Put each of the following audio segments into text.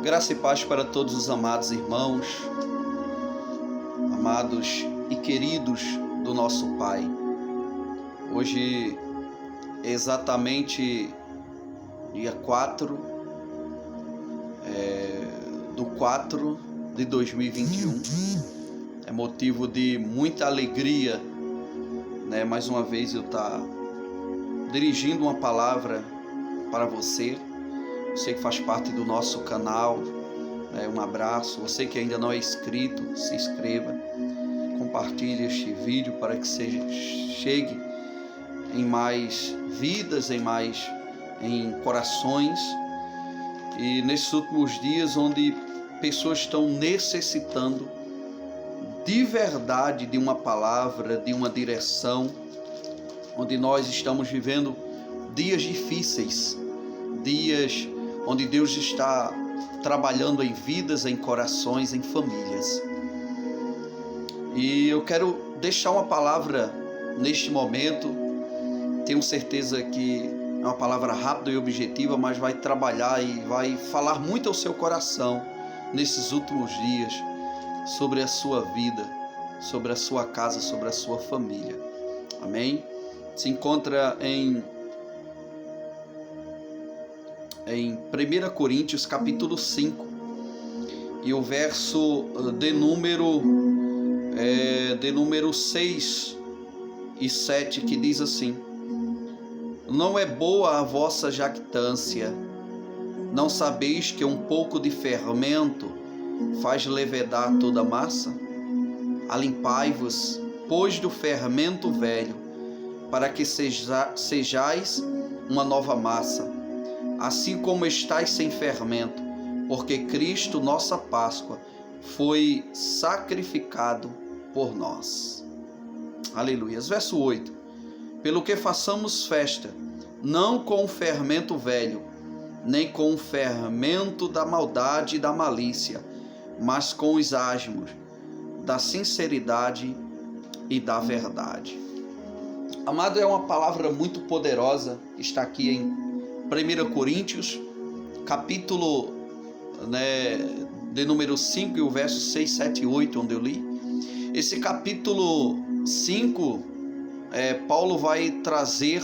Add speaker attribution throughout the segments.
Speaker 1: Graça e paz para todos os amados irmãos, amados e queridos do nosso Pai. Hoje é exatamente dia 4 de 4 de 2021. É motivo de muita alegria, né? Mais uma vez eu estar dirigindo uma palavra para você. Você que faz parte do nosso canal, um abraço. Você que ainda não é inscrito, se inscreva, compartilhe este vídeo para que chegue em mais vidas, em corações. E nesses últimos dias, onde pessoas estão necessitando de verdade de uma palavra, de uma direção, onde nós estamos vivendo dias difíceis, dias onde Deus está trabalhando em vidas, em corações, em famílias. E eu quero deixar uma palavra neste momento. Tenho certeza que é uma palavra rápida e objetiva, mas vai trabalhar e vai falar muito ao seu coração nesses últimos dias sobre a sua vida, sobre a sua casa, sobre a sua família. Amém? Se encontra em 1 Coríntios capítulo 5 e o verso de número 6 e 7, que diz assim: não é boa a vossa jactância, não sabeis que um pouco de fermento faz levedar toda a massa? Alimpai-vos, pois, do fermento velho, para que sejais uma nova massa, assim como estáis sem fermento, porque Cristo, nossa Páscoa, foi sacrificado por nós. Aleluia. Verso 8. Pelo que façamos festa, não com o fermento velho, nem com o fermento da maldade e da malícia, mas com os asmos da sinceridade e da verdade. Amado, é uma palavra muito poderosa, está aqui em 1 Coríntios, capítulo de número 5 e o verso 6, 7 e 8, onde eu li. Esse capítulo 5, Paulo vai trazer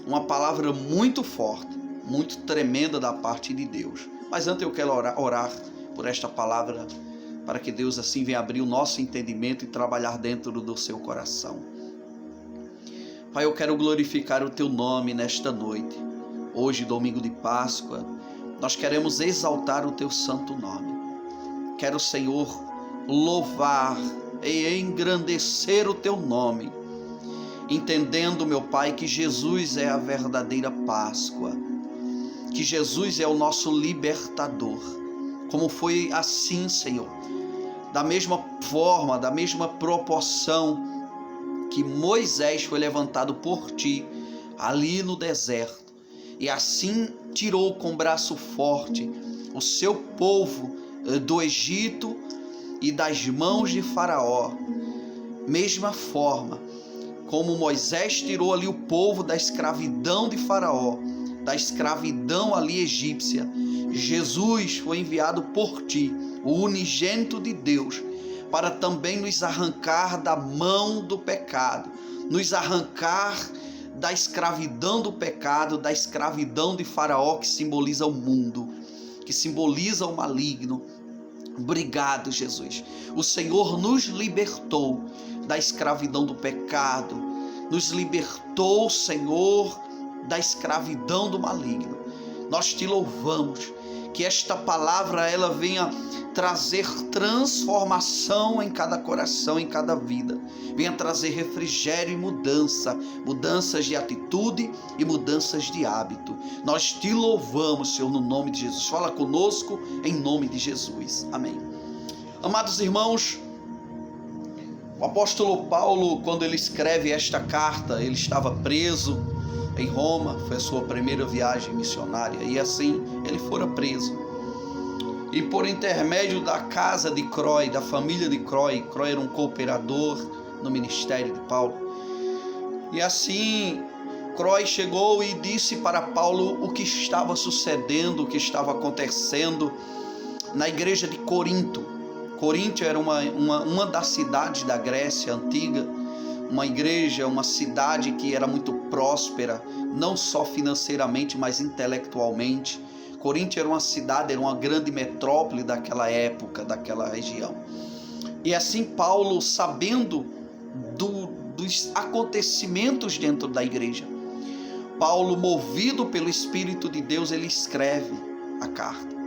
Speaker 1: uma palavra muito forte, muito tremenda da parte de Deus. Mas antes eu quero orar por esta palavra, para que Deus assim venha abrir o nosso entendimento e trabalhar dentro do seu coração. Pai, eu quero glorificar o teu nome nesta noite. Hoje, domingo de Páscoa, nós queremos exaltar o teu santo nome. Quero, Senhor, louvar e engrandecer o teu nome, entendendo, meu Pai, que Jesus é a verdadeira Páscoa, que Jesus é o nosso libertador. Como foi assim, Senhor, da mesma forma, da mesma proporção que Moisés foi levantado por ti ali no deserto, e assim tirou com braço forte o seu povo do Egito e das mãos de Faraó. Mesma forma como Moisés tirou ali o povo da escravidão de Faraó, da escravidão ali egípcia, Jesus foi enviado por ti, o unigênito de Deus, para também nos arrancar da mão do pecado, nos arrancar da escravidão do pecado, da escravidão de Faraó, que simboliza o mundo, que simboliza o maligno. Obrigado, Jesus. O Senhor nos libertou da escravidão do pecado, nos libertou, Senhor, da escravidão do maligno. Nós te louvamos, que esta palavra ela venha trazer transformação em cada coração, em cada vida. Venha trazer refrigério e mudanças de atitude e mudanças de hábito. Nós te louvamos, Senhor, no nome de Jesus. Fala conosco em nome de Jesus. Amém. Amados irmãos, o apóstolo Paulo, quando ele escreve esta carta, ele estava preso em Roma, foi a sua primeira viagem missionária, e assim ele fora preso. E por intermédio da casa de Crói, da família de Crói era um cooperador no ministério de Paulo. E assim Crói chegou e disse para Paulo o que estava sucedendo, o que estava acontecendo. na igreja de Corinto. Corinto era uma das cidades da Grécia antiga, uma igreja, uma cidade que era muito próspera, não só financeiramente, mas intelectualmente. Corinto era uma cidade, era uma grande metrópole daquela época, daquela região. E assim Paulo, sabendo dos acontecimentos dentro da igreja, Paulo, movido pelo Espírito de Deus, ele escreve a carta.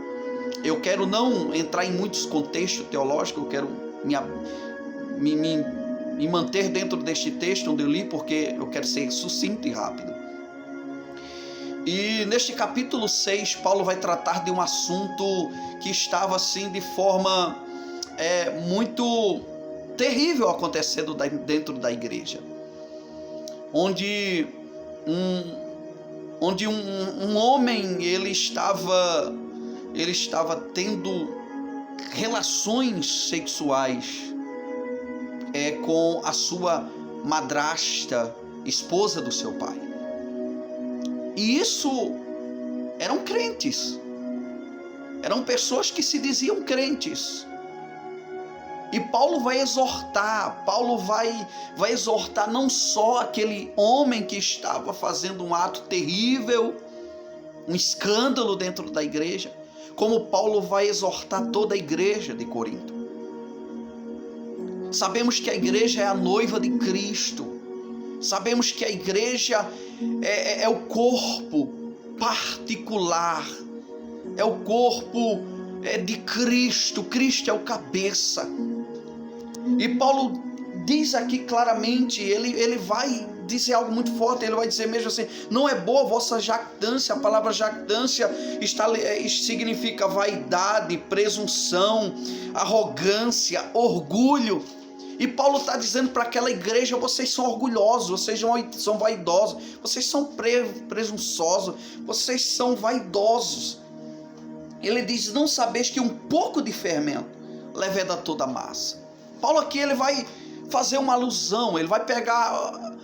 Speaker 1: Eu quero não entrar em muitos contextos teológicos, eu quero me manter dentro deste texto onde eu li, porque eu quero ser sucinto e rápido. E neste capítulo 6, Paulo vai tratar de um assunto que estava assim de forma muito terrível acontecendo dentro da igreja, onde um homem ele estava tendo relações sexuais com a sua madrasta, esposa do seu pai. E isso eram crentes, eram pessoas que se diziam crentes. E Paulo vai exortar não só aquele homem que estava fazendo um ato terrível, um escândalo dentro da igreja, como Paulo vai exortar toda a igreja de Corinto. Sabemos que a igreja é a noiva de Cristo. Sabemos que a igreja é o corpo particular, é o corpo de Cristo. Cristo é o cabeça. E Paulo diz aqui claramente, ele vai dizer algo muito forte, ele vai dizer mesmo assim: não é boa a vossa jactância. A palavra jactância significa vaidade, presunção, arrogância, orgulho. E Paulo está dizendo para aquela igreja: vocês são orgulhosos, vocês são vaidosos, vocês são presunçosos, vocês são vaidosos. Ele diz: não sabeis que um pouco de fermento leveda toda a massa. Paulo aqui ele vai fazer uma alusão, ele vai pegar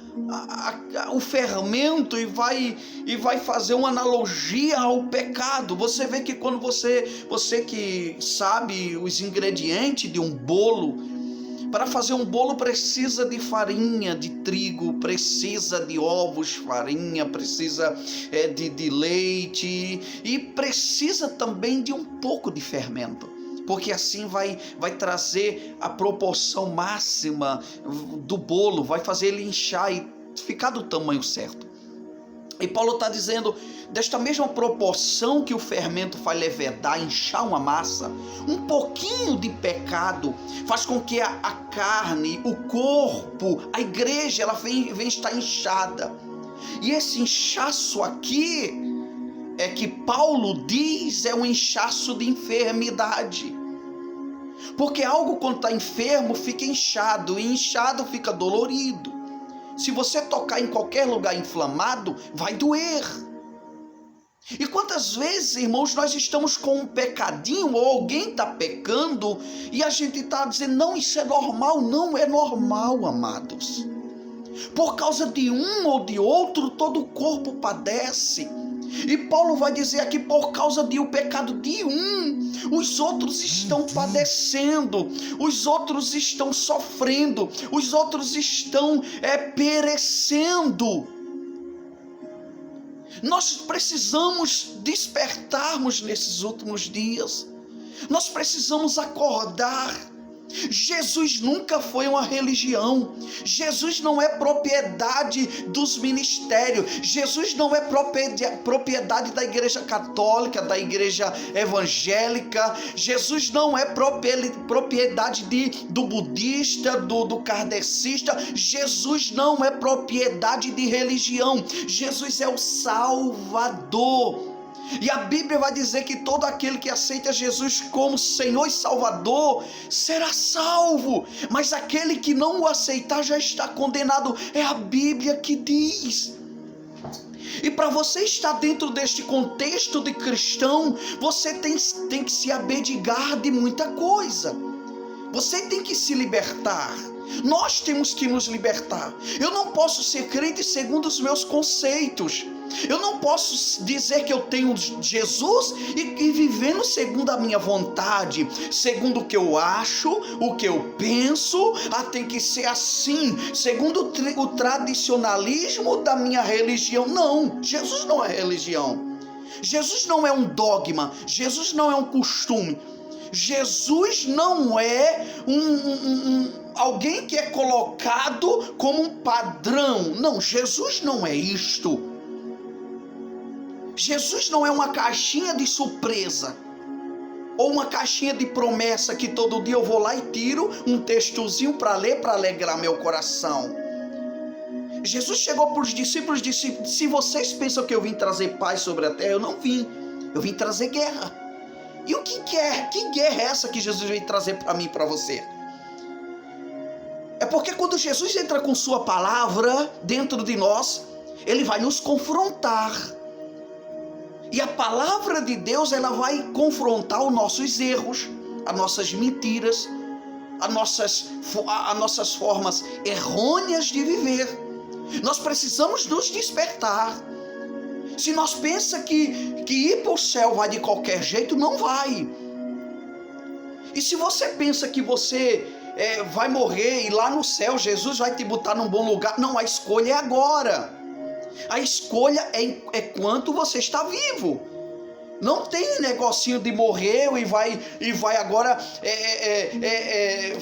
Speaker 1: o fermento e vai fazer uma analogia ao pecado. Você vê que quando você que sabe os ingredientes de um bolo, para fazer um bolo precisa de farinha de trigo, precisa de ovos, farinha, precisa de leite e precisa também de um pouco de fermento, porque assim vai trazer a proporção máxima do bolo, vai fazer ele inchar e ficar do tamanho certo. E Paulo está dizendo, desta mesma proporção que o fermento faz levedar, inchar uma massa, um pouquinho de pecado faz com que a carne, o corpo, a igreja, ela vem estar inchada. E esse inchaço aqui, que Paulo diz, é um inchaço de enfermidade. Porque algo quando está enfermo fica inchado, e inchado fica dolorido. Se você tocar em qualquer lugar inflamado, vai doer. E quantas vezes, irmãos, nós estamos com um pecadinho, ou alguém está pecando, e a gente está dizendo: não, isso é normal. Não é normal, amados. Por causa de um ou de outro, todo o corpo padece. E Paulo vai dizer aqui: por causa do pecado de um, os outros estão padecendo, os outros estão sofrendo, os outros estão perecendo. Nós precisamos despertarmos nesses últimos dias, nós precisamos acordar. Jesus nunca foi uma religião. Jesus não é propriedade dos ministérios. Jesus não é propriedade da igreja católica, da igreja evangélica. Jesus não é propriedade do budista, do kardecista. Jesus não é propriedade de religião. Jesus é o Salvador. E a Bíblia vai dizer que todo aquele que aceita Jesus como Senhor e Salvador será salvo, mas aquele que não o aceitar já está condenado. É a Bíblia que diz. E para você estar dentro deste contexto de cristão, você tem que se abdicar de muita coisa. Você tem que se libertar. Nós temos que nos libertar. Eu não posso ser crente segundo os meus conceitos. Eu não posso dizer que eu tenho Jesus e vivendo segundo a minha vontade, segundo o que eu acho, o que eu penso. Tem que ser assim, segundo o tradicionalismo da minha religião. Não, Jesus não é religião. Jesus não é um dogma. Jesus não é um costume. Jesus não é alguém que é colocado como um padrão. Não, Jesus não é isto. Jesus não é uma caixinha de surpresa ou uma caixinha de promessa que todo dia eu vou lá e tiro um textozinho para ler, para alegrar meu coração. Jesus chegou para os discípulos e disse: se vocês pensam que eu vim trazer paz sobre a terra, eu não vim. Eu vim trazer guerra. E o que é? Que guerra é essa que Jesus veio trazer para mim e para você? É porque quando Jesus entra com sua palavra dentro de nós, ele vai nos confrontar. E a palavra de Deus, ela vai confrontar os nossos erros, as nossas mentiras, as nossas formas errôneas de viver. Nós precisamos nos despertar. Se nós pensamos que ir para o céu vai de qualquer jeito, não vai. E se você pensa que você vai morrer e lá no céu Jesus vai te botar num bom lugar, não, a escolha é agora. A escolha é quanto você está vivo. Não tem negocinho de morrer e vai agora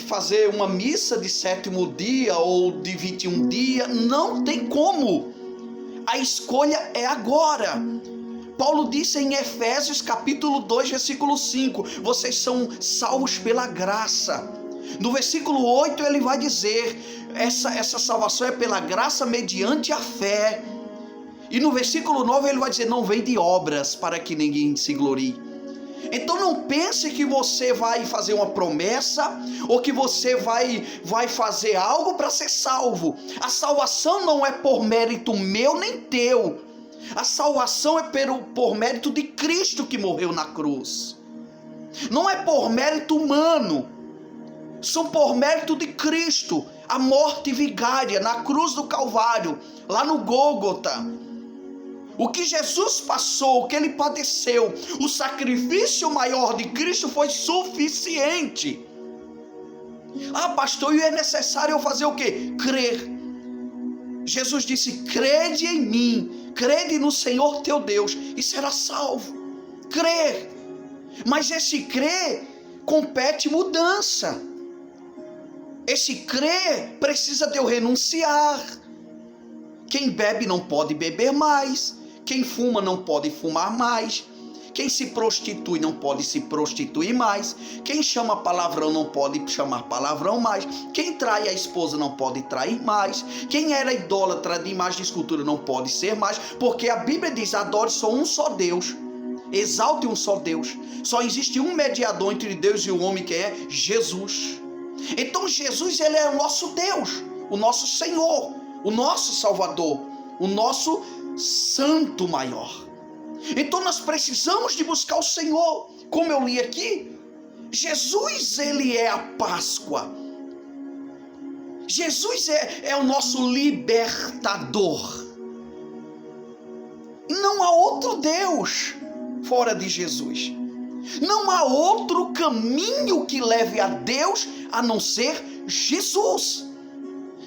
Speaker 1: fazer uma missa de 7º dia ou de 21 dias. Não tem como. A escolha é agora. Paulo disse em Efésios capítulo 2, versículo 5, vocês são salvos pela graça. No versículo 8 ele vai dizer, essa salvação é pela graça mediante a fé. E no versículo 9 ele vai dizer, não vem de obras para que ninguém se glorie. Então não pense que você vai fazer uma promessa ou que você vai fazer algo para ser salvo. A salvação não é por mérito meu nem teu. A salvação é por mérito de Cristo que morreu na cruz. Não é por mérito humano. São por mérito de Cristo. A morte vigária na cruz do Calvário, lá no Gólgota. O que Jesus passou, o que ele padeceu, o sacrifício maior de Cristo foi suficiente. Pastor, e é necessário eu fazer o quê? Crer. Jesus disse, crede em mim, crede no Senhor teu Deus e será salvo. Crer. Mas esse crer compete mudança. Esse crer precisa de eu renunciar. Quem bebe não pode beber mais. Quem fuma não pode fumar mais. Quem se prostitui não pode se prostituir mais. Quem chama palavrão não pode chamar palavrão mais. Quem trai a esposa não pode trair mais. Quem era idólatra de imagem de escultura não pode ser mais. Porque a Bíblia diz, adore só um só Deus. Exalte um só Deus. Só existe um mediador entre Deus e o homem, que é Jesus. Então Jesus, ele é o nosso Deus, o nosso Senhor, o nosso Salvador, o nosso Santo maior. Então nós precisamos de buscar o Senhor. Como eu li aqui, Jesus, ele é a Páscoa. Jesus é o nosso libertador. Não há outro Deus fora de Jesus. Não há outro caminho que leve a Deus a não ser Jesus.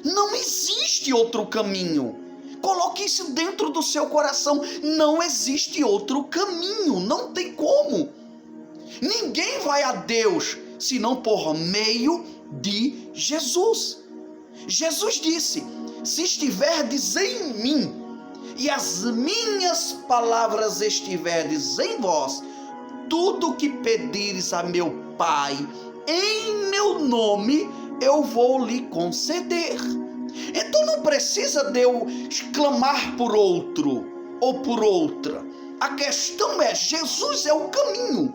Speaker 1: Não existe outro caminho. Coloque isso dentro do seu coração. Não existe outro caminho. Não tem como. Ninguém vai a Deus senão por meio de Jesus. Jesus disse, se estiverdes em mim e as minhas palavras estiverdes em vós, tudo o que pedires a meu Pai em meu nome, eu vou lhe conceder. Então não precisa de eu clamar por outro ou por outra. A questão é, Jesus é o caminho.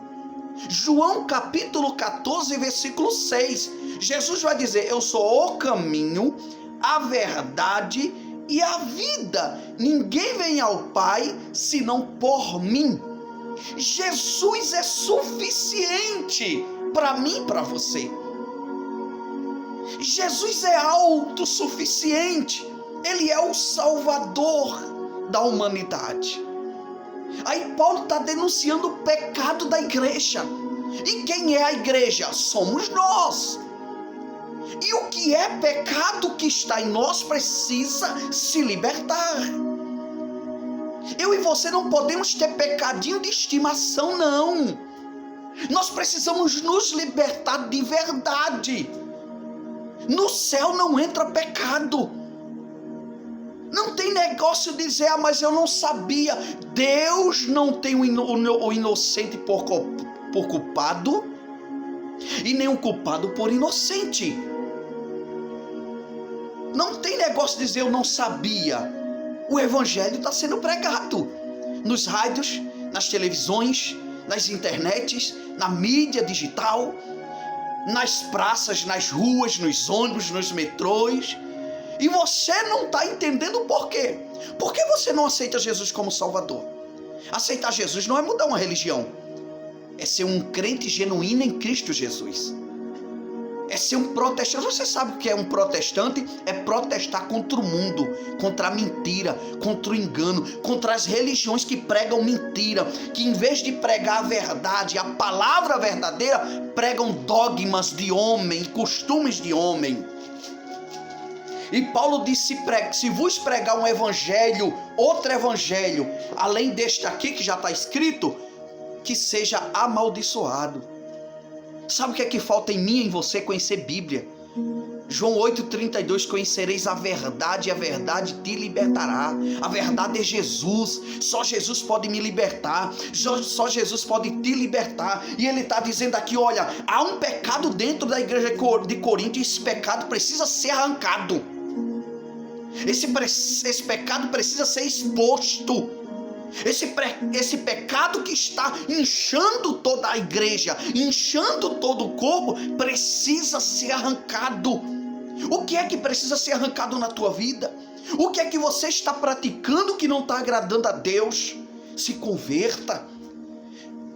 Speaker 1: João capítulo 14, versículo 6. Jesus vai dizer, eu sou o caminho, a verdade e a vida. Ninguém vem ao Pai senão por mim. Jesus é suficiente para mim e para você. Jesus é autossuficiente. Ele é o Salvador da humanidade. Aí Paulo está denunciando o pecado da igreja. E quem é a igreja? Somos nós. E o que é pecado que está em nós precisa se libertar. Eu e você não podemos ter pecadinho de estimação, não. Nós precisamos nos libertar de verdade. No céu não entra pecado. Não tem negócio de dizer, mas eu não sabia. Deus não tem o inocente por culpado e nem o culpado por inocente. Não tem negócio de dizer, eu não sabia. O evangelho está sendo pregado nos rádios, nas televisões, nas internets, na mídia digital, nas praças, nas ruas, nos ônibus, nos metrôs. E você não está entendendo por quê? Por que você não aceita Jesus como Salvador? Aceitar Jesus não é mudar uma religião. É ser um crente genuíno em Cristo Jesus. É ser um protestante. Você sabe o que é um protestante? É protestar contra o mundo, contra a mentira, contra o engano, contra as religiões que pregam mentira, que em vez de pregar a verdade, a palavra verdadeira, pregam dogmas de homem, costumes de homem. E Paulo disse, se vos pregar um evangelho, outro evangelho, além deste aqui que já está escrito, que seja amaldiçoado. Sabe o que é que falta em mim e em você? Conhecer Bíblia. João 8,32, conhecereis a verdade e a verdade te libertará. A verdade é Jesus. Só Jesus pode me libertar. Só Jesus pode te libertar. E ele está dizendo aqui, olha, há um pecado dentro da igreja de Corinto e esse pecado precisa ser arrancado. Esse pecado precisa ser exposto. Esse pecado que está inchando toda a igreja, inchando todo o corpo, precisa ser arrancado. O que é que precisa ser arrancado na tua vida? O que é que você está praticando que não está agradando a Deus? Se converta.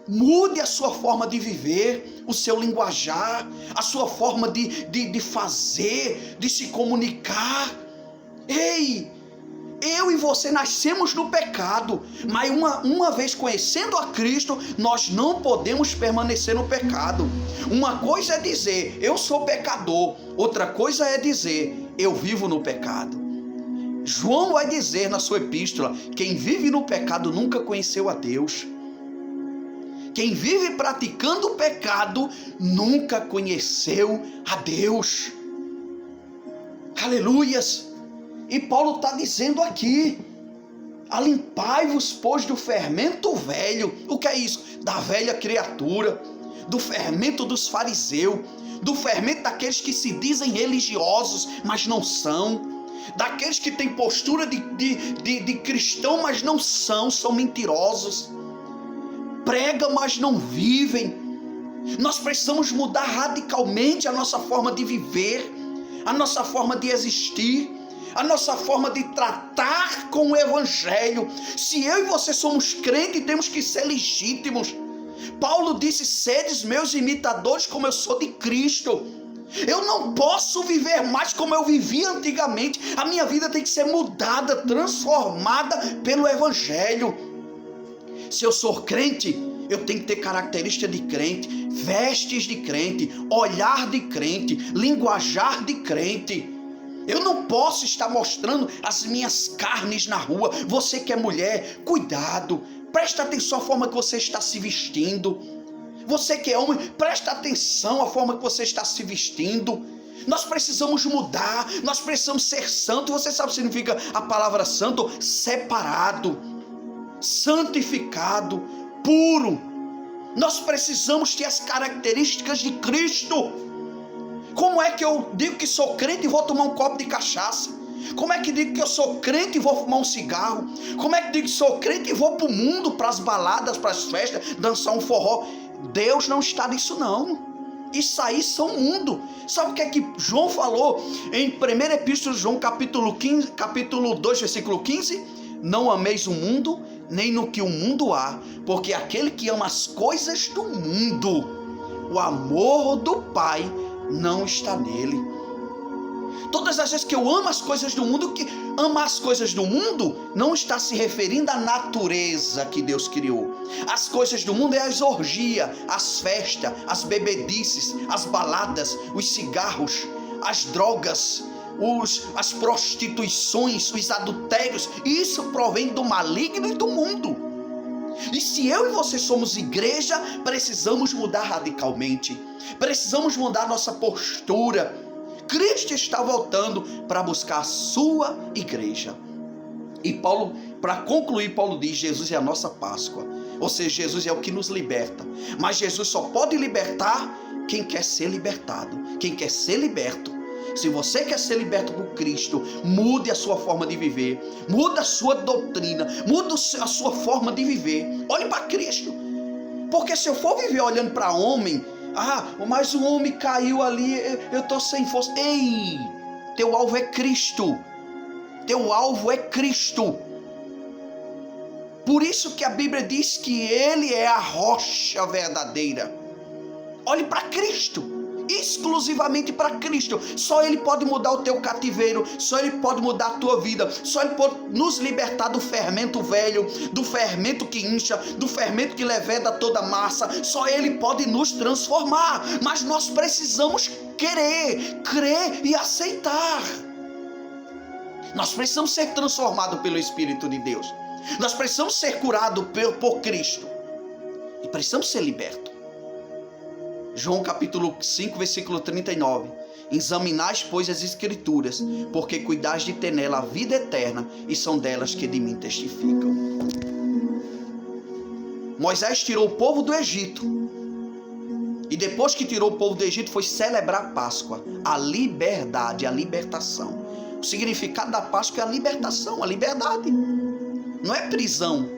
Speaker 1: Mude a sua forma de viver, o seu linguajar, a sua forma de fazer, de se comunicar. Ei! Eu e você nascemos no pecado, mas uma vez conhecendo a Cristo, nós não podemos permanecer no pecado. Uma coisa é dizer, eu sou pecador. Outra coisa é dizer, eu vivo no pecado. João vai dizer na sua epístola, quem vive no pecado nunca conheceu a Deus. Quem vive praticando o pecado nunca conheceu a Deus. Aleluias! E Paulo está dizendo aqui, alimpai-vos, pois, do fermento velho. O que é isso? Da velha criatura, do fermento dos fariseus, do fermento daqueles que se dizem religiosos, mas não são, daqueles que têm postura de cristão, mas não são mentirosos, pregam, mas não vivem. Nós precisamos mudar radicalmente a nossa forma de viver, a nossa forma de existir, a nossa forma de tratar com o evangelho. Se eu e você somos crentes, temos que ser legítimos. Paulo disse, sedes meus imitadores como eu sou de Cristo. Eu não posso viver mais como eu vivia antigamente. A minha vida tem que ser mudada, transformada pelo evangelho. Se eu sou crente, eu tenho que ter característica de crente, vestes de crente, olhar de crente, linguajar de crente. Eu não posso estar mostrando as minhas carnes na rua. Você que é mulher, cuidado. Presta atenção à forma que você está se vestindo. Você que é homem, presta atenção à forma que você está se vestindo. Nós precisamos mudar. Nós precisamos ser santos. Você sabe o que significa a palavra santo? Separado, santificado, puro. Nós precisamos ter as características de Cristo. Como é que eu digo que sou crente e vou tomar um copo de cachaça? Como é que digo que eu sou crente e vou fumar um cigarro? Como é que digo que sou crente e vou para o mundo, para as baladas, para as festas, dançar um forró? Deus não está nisso não. Isso aí são mundo. Sabe o que é que João falou em 1 Epístola de João, capítulo 2, versículo 15? Não ameis o mundo, nem no que o mundo há, porque aquele que ama as coisas do mundo, o amor do Pai não está nele. Todas as vezes que eu amo as coisas do mundo, que amar as coisas do mundo não está se referindo à natureza que Deus criou. As coisas do mundo é as orgias, as festas, as bebedices, as baladas, os cigarros, as drogas, as prostituições, os adultérios. Isso provém do maligno e do mundo. E se eu e você somos igreja, precisamos mudar radicalmente. Precisamos mudar nossa postura. Cristo está voltando para buscar a sua igreja. E Paulo, para concluir, Paulo diz: Jesus é a nossa Páscoa. Ou seja, Jesus é o que nos liberta. Mas Jesus só pode libertar quem quer ser libertado, quem quer ser liberto. Se você quer ser liberto por Cristo, mude a sua forma de viver, muda a sua doutrina, muda a sua forma de viver. Olhe para Cristo. Porque se eu for viver olhando para homem, mas o homem caiu ali, eu estou sem força. Ei, teu alvo é Cristo. Teu alvo é Cristo. Por isso que a Bíblia diz que Ele é a rocha verdadeira. Olhe para Cristo. Exclusivamente para Cristo. Só Ele pode mudar o teu cativeiro, só Ele pode mudar a tua vida, só Ele pode nos libertar do fermento velho, do fermento que incha, do fermento que leveda toda a massa. Só Ele pode nos transformar, mas nós precisamos querer, crer e aceitar. Nós precisamos ser transformados pelo Espírito de Deus, nós precisamos ser curados por Cristo e precisamos ser libertos. João capítulo 5, versículo 39. Examinais, pois, as Escrituras, porque cuidais de ter nela a vida eterna, e são delas que de mim testificam. Moisés tirou o povo do Egito, e depois que tirou o povo do Egito, foi celebrar a Páscoa, a liberdade, a libertação. O significado da Páscoa é a libertação, a liberdade. Não é prisão,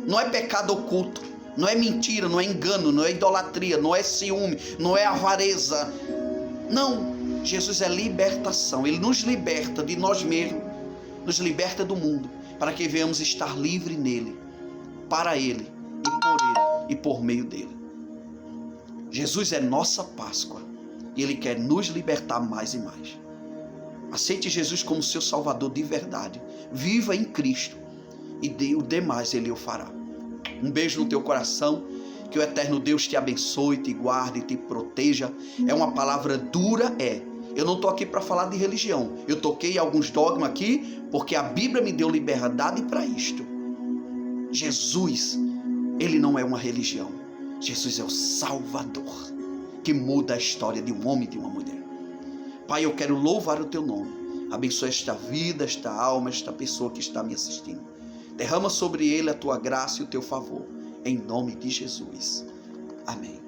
Speaker 1: não é pecado oculto, não é mentira, não é engano, não é idolatria, não é ciúme, não é avareza. Não, Jesus é libertação. Ele nos liberta de nós mesmos, nos liberta do mundo, para que venhamos estar livre nele, para Ele e por Ele e por meio dele. Jesus é nossa Páscoa e Ele quer nos libertar mais e mais. Aceite Jesus como seu Salvador de verdade. Viva em Cristo e o demais Ele o fará. Um beijo no teu coração, que o eterno Deus te abençoe, te guarde, te proteja. É uma palavra dura, Eu não estou aqui para falar de religião. Eu toquei alguns dogmas aqui, porque a Bíblia me deu liberdade para isto. Jesus, Ele não é uma religião. Jesus é o Salvador, que muda a história de um homem e de uma mulher. Pai, eu quero louvar o teu nome. Abençoa esta vida, esta alma, esta pessoa que está me assistindo. Derrama sobre ele a tua graça e o teu favor. Em nome de Jesus. Amém.